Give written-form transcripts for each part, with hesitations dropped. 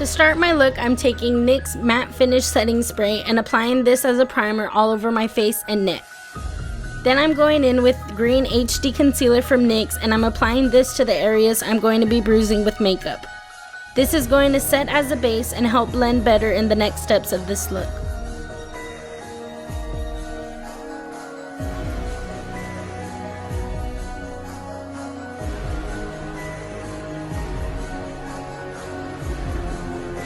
To start my look, I'm taking NYX Matte Finish Setting Spray and applying this as a primer all over my face and neck. Then I'm going in with Green HD Concealer from NYX and I'm applying this to the areas I'm going to be bruising with makeup. This is going to set as a base and help blend better in the next steps of this look.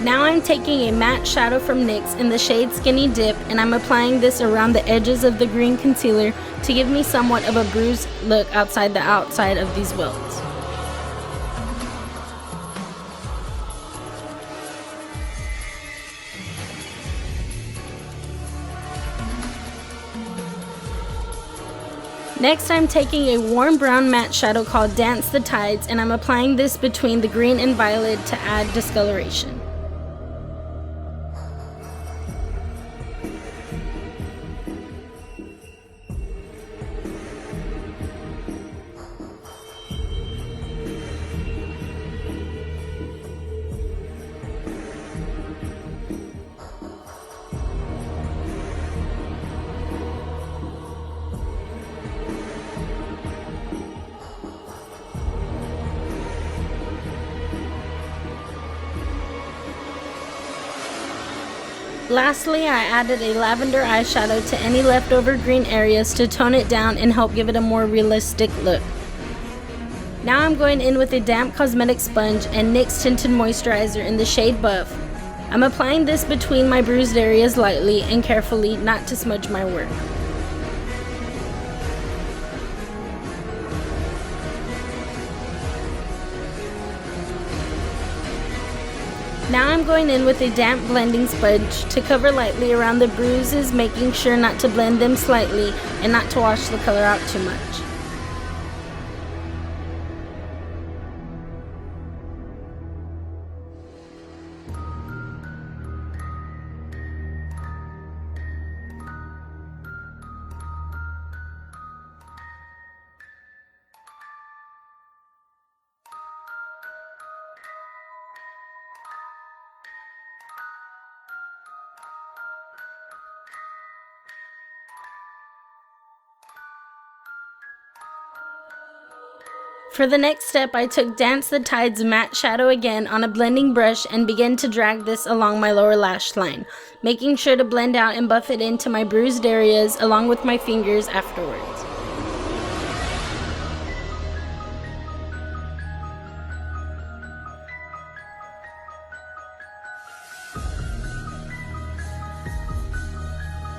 Now I'm taking a matte shadow from NYX in the shade Skinny Dip and I'm applying this around the edges of the green concealer to give me somewhat of a bruised look outside of these welts. Next, I'm taking a warm brown matte shadow called Dance the Tides and I'm applying this between the green and violet to add discoloration. Lastly, I added a lavender eyeshadow to any leftover green areas to tone it down and help give it a more realistic look. Now I'm going in with a damp cosmetic sponge and NYX Tinted Moisturizer in the shade Buff. I'm applying this between my bruised areas lightly and carefully, not to smudge my work. Now I'm going in with a damp blending sponge to cover lightly around the bruises, making sure not to blend them slightly and not to wash the color out too much. For the next step, I took Dance the Tides matte shadow again on a blending brush and began to drag this along my lower lash line, making sure to blend out and buff it into my bruised areas along with my fingers afterwards.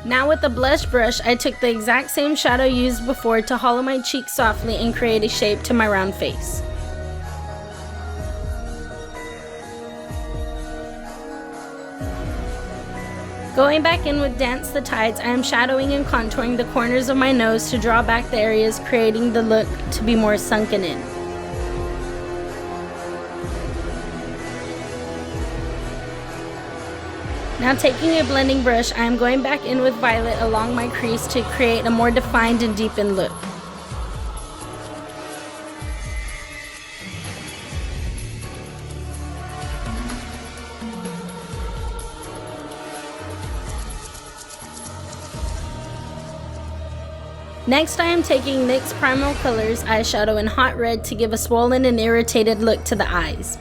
Now with the blush brush, I took the exact same shadow used before to hollow my cheek softly and create a shape to my round face. Going back in with Dance the Tides, I am shadowing and contouring the corners of my nose to draw back the areas, creating the look to be more sunken in. Now taking a blending brush, I am going back in with violet along my crease to create a more defined and deepened look. Next, I am taking NYX Primal Colors eyeshadow in Hot Red to give a swollen and irritated look to the eyes.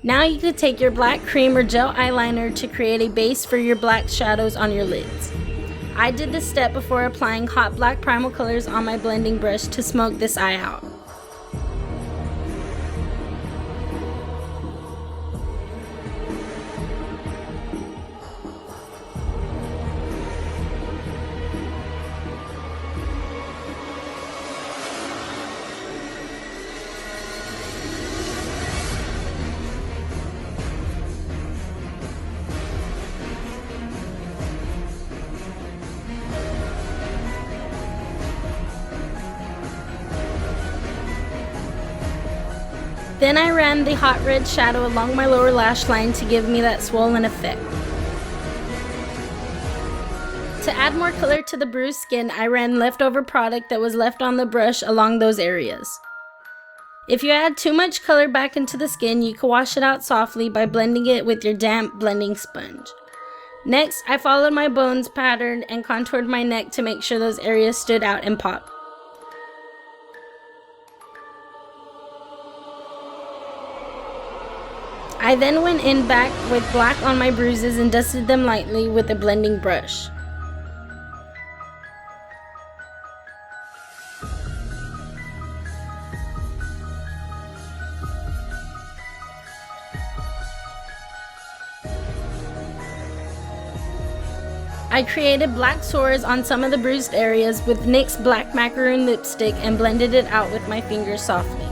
Now you could take your black cream or gel eyeliner to create a base for your black shadows on your lids. I did this step before applying hot black primal colors on my blending brush to smoke this eye out. Then I ran the hot red shadow along my lower lash line to give me that swollen effect. To add more color to the bruised skin, I ran leftover product that was left on the brush along those areas. If you add too much color back into the skin, you can wash it out softly by blending it with your damp blending sponge. Next, I followed my bones pattern and contoured my neck to make sure those areas stood out and popped. I then went in back with black on my bruises and dusted them lightly with a blending brush. I created black sores on some of the bruised areas with NYX black macaroon lipstick and blended it out with my fingers softly.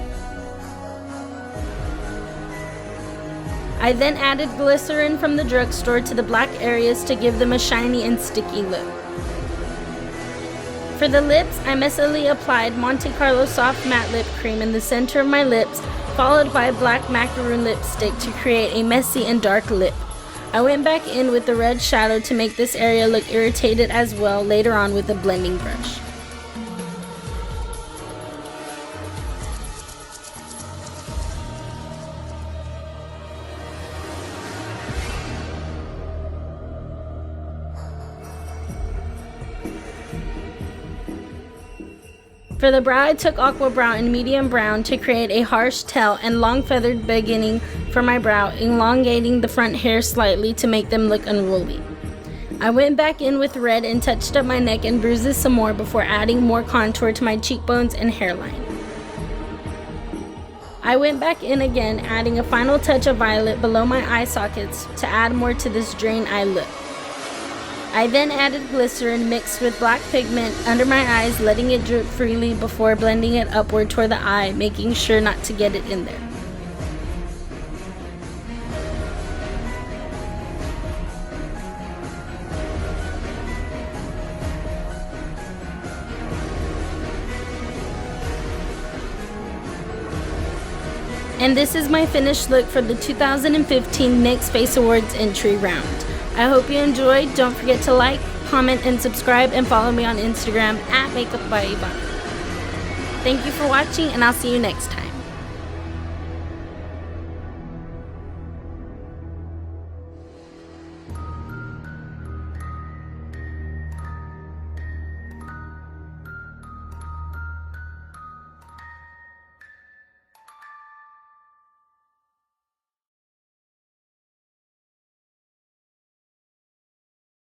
I then added glycerin from the drugstore to the black areas to give them a shiny and sticky look. For the lips, I messily applied Monte Carlo soft matte lip cream in the center of my lips, followed by black macaroon lipstick to create a messy and dark lip. I went back in with the red shadow to make this area look irritated as well later on with a blending brush. For the brow, I took aqua brow and medium brown to create a harsh tail and long feathered beginning for my brow, elongating the front hair slightly to make them look unruly. I went back in with red and touched up my neck and bruises some more before adding more contour to my cheekbones and hairline. I went back in again, adding a final touch of violet below my eye sockets to add more to this drain eye look. I then added glycerin mixed with black pigment under my eyes, letting it drip freely before blending it upward toward the eye, making sure not to get it in there. And this is my finished look for the 2015 NYX Face Awards entry round. I hope you enjoyed. Don't forget to like, comment, and subscribe, and follow me on Instagram @MakeupByYvonne. Thank you for watching, and I'll see you next time.